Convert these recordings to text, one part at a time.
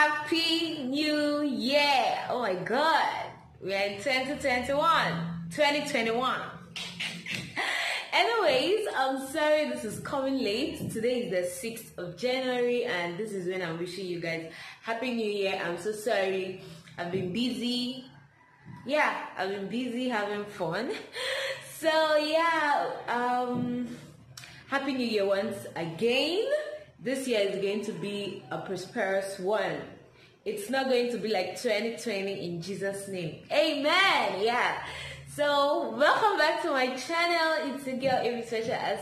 Happy New Year! Oh my God, we are in 2021. Anyways, I'm sorry this is coming late. Today is the 6th of January and this is when I'm wishing you guys Happy New Year. I'm so sorry. I've been busy. Yeah, I've been busy having fun. So yeah, Happy New Year once again. This year is going to be a prosperous one. It's not going to be like 2020 in Jesus' name. Amen. Yeah. So welcome back to my channel. It's a girl Every Special as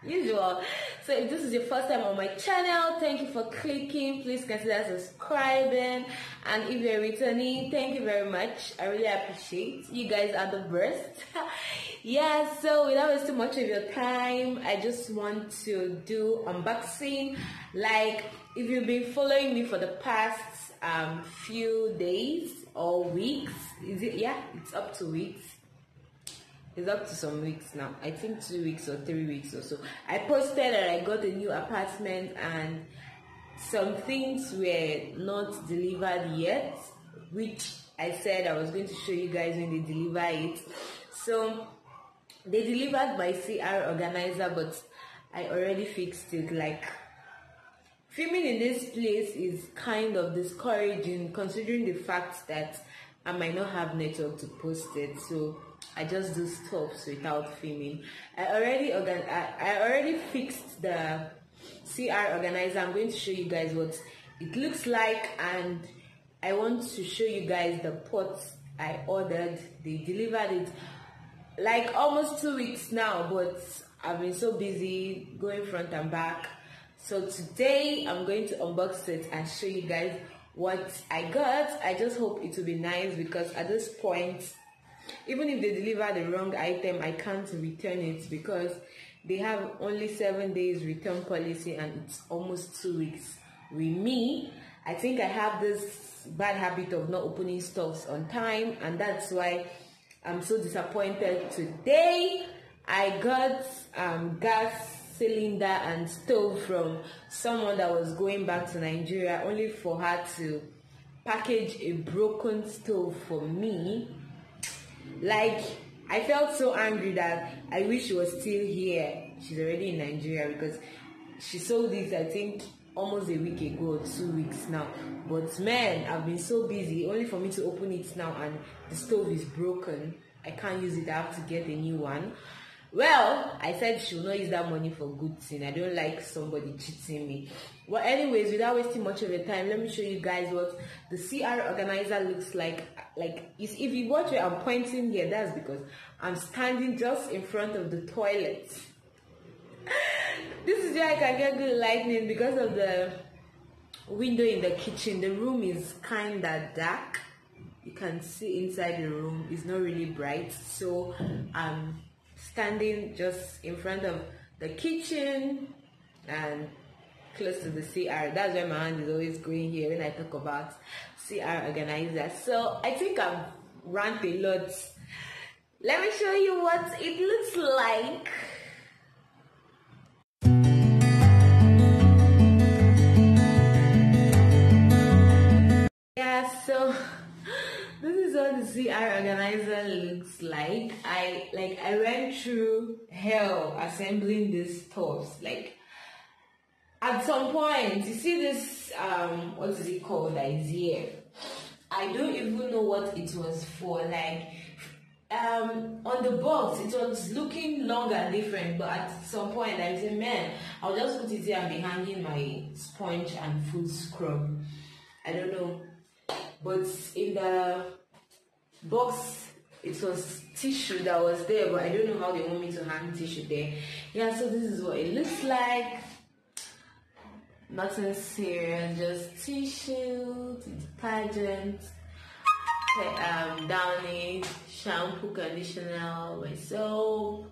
usual. So if this is your first time on my channel, thank you for clicking. Please consider subscribing, and if you're returning, thank you very much. I really appreciate you guys are the best. Yeah, so without wasting much of your time, I just want to do unboxing. Like, if you've been following me for the past few days or weeks, it's up to weeks. It's up to some weeks now. I think 2 weeks or 3 weeks or so. I posted that I got a new apartment and some things were not delivered yet, which I said I was going to show you guys when they deliver it. So they delivered by CR organizer, but I already fixed it. Like, filming in this place is kind of discouraging considering the fact that I might not have network to post it. So I just do stuff without filming. I already fixed the CR organizer. I'm going to show you guys what it looks like, and I want to show you guys the pots I ordered. They delivered it like almost 2 weeks now, but I've been so busy going front and back. So today I'm going to unbox it and show you guys what I got. I just hope it will be nice, because at this point, even if they deliver the wrong item, I can't return it because they have only 7 days return policy and it's almost 2 weeks. With me, I think I have this bad habit of not opening stocks on time, and that's why I'm so disappointed. Today I got gas cylinder and stove from someone that was going back to Nigeria, only for her to package a broken stove for me. Like, I felt so angry that I wish she was still here. She's already in Nigeria, because she sold this I think almost a week ago or 2 weeks now. But man, I've been so busy only for me to open it now, and the stove is broken. I can't use it. I have to get a new one. Well, I said she will not use that money for good thing. I don't like somebody cheating me. Well, anyways, without wasting much of your time, let me show you guys what the CR organizer looks like. Like, if you watch where I'm pointing here, that's because I'm standing just in front of the toilet. This is where I can get good lighting because of the window in the kitchen. The room is kind of dark. You can see inside the room. It's not really bright, so standing just in front of the kitchen and close to the CR. That's why my hand is always going here when I talk about CR organizer. So I think I've ranted a lot. Let me show you what it looks like. Yeah, so this is what the CR organizer looks like. I went through hell assembling these stuffs. Like, at some point, you see this what is it called that is here? I don't even know what it was for. Like, on the box it was looking long and different, but at some point I said, man, I'll just put it here and be hanging my sponge and food scrub. I don't know. But in the box, it was tissue that was there, but I don't know how they want me to hang tissue there. Yeah, so this is what it looks like. Nothing serious, just tissue, detergent, downy, shampoo, conditioner, my soap,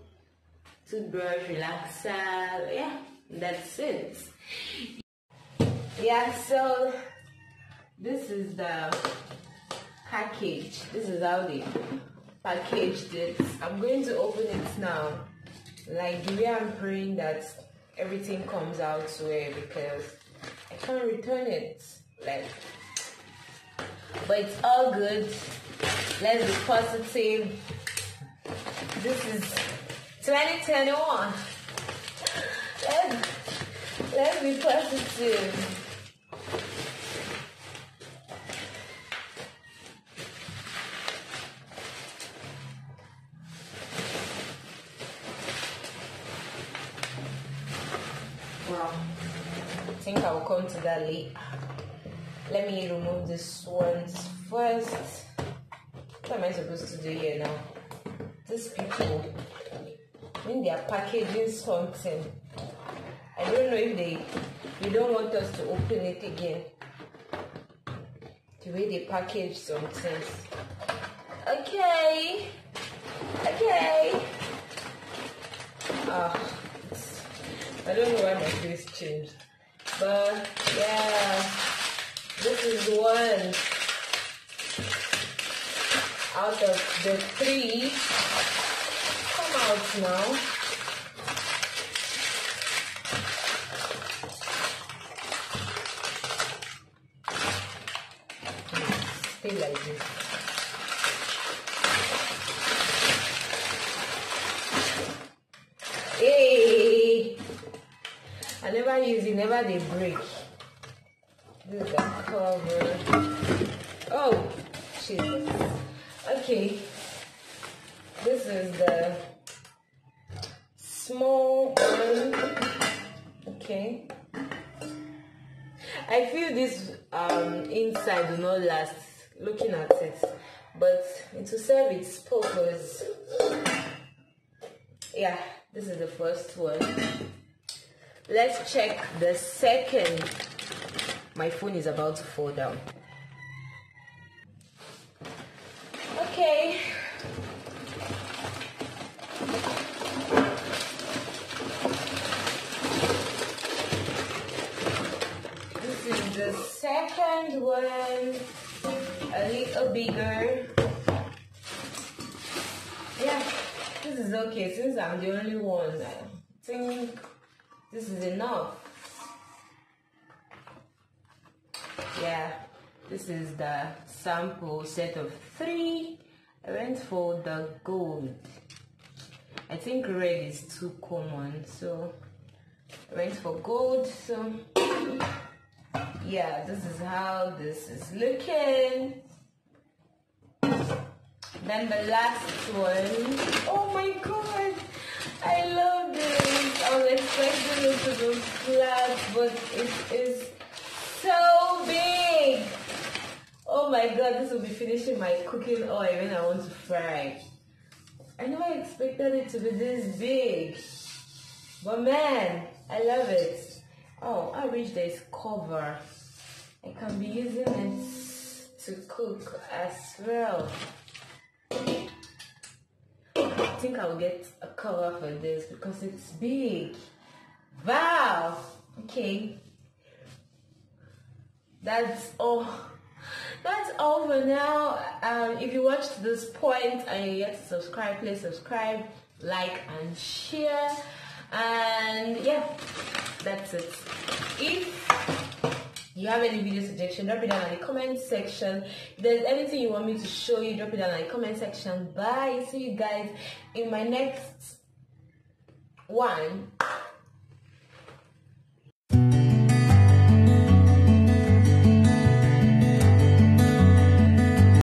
toothbrush, relaxer. Yeah, that's it. Yeah, so this is the package. This is how they packaged it. I'm going to open it now. Like, the way I'm praying that everything comes out well, because I can't return it. Like, but it's all good. Let's be positive. This is 2021. Let's be positive. Wow. I think I will come to that later. Let me remove this ones first. What am I supposed to do here now? These people, when they are packaging something, I don't know if they don't want us to open it again. The way they package some things. Okay. I don't know why my face changed, but yeah, this is one out of the 3. Come out now. Stay like this. Hey, I never use it, never they break. This is the cover. Oh, Jesus. Okay, this is the small one. Okay, I feel this inside will not last looking at it, but it will serve its purpose. Yeah, this is the first one. Let's check the second. My phone is about to fall down. Okay. This is the second one, a little bigger. Yeah, this is okay since I'm the only one. I think this is enough. Yeah, this is the sample set of 3. I went for the gold. I think red is too common, so I went for gold. So yeah, this is how this is looking. Then the last one. Oh my god, I love this. I was expecting it to go flat, but it is so big. Oh my god, this will be finishing my cooking oil when I want to fry. I never expected it to be this big, but man, I love it. Oh, I wish there's cover. I can be using it to cook as well. I think I'll get a cover for this because it's big. Wow. Okay. That's all for now. If you watched this point and you're yet to subscribe, please subscribe, like and share. And yeah, that's it. If you have any video suggestion, drop it down in the comment section. If there's anything you want me to show you, drop it down in the comment section. Bye. See you guys in my next one.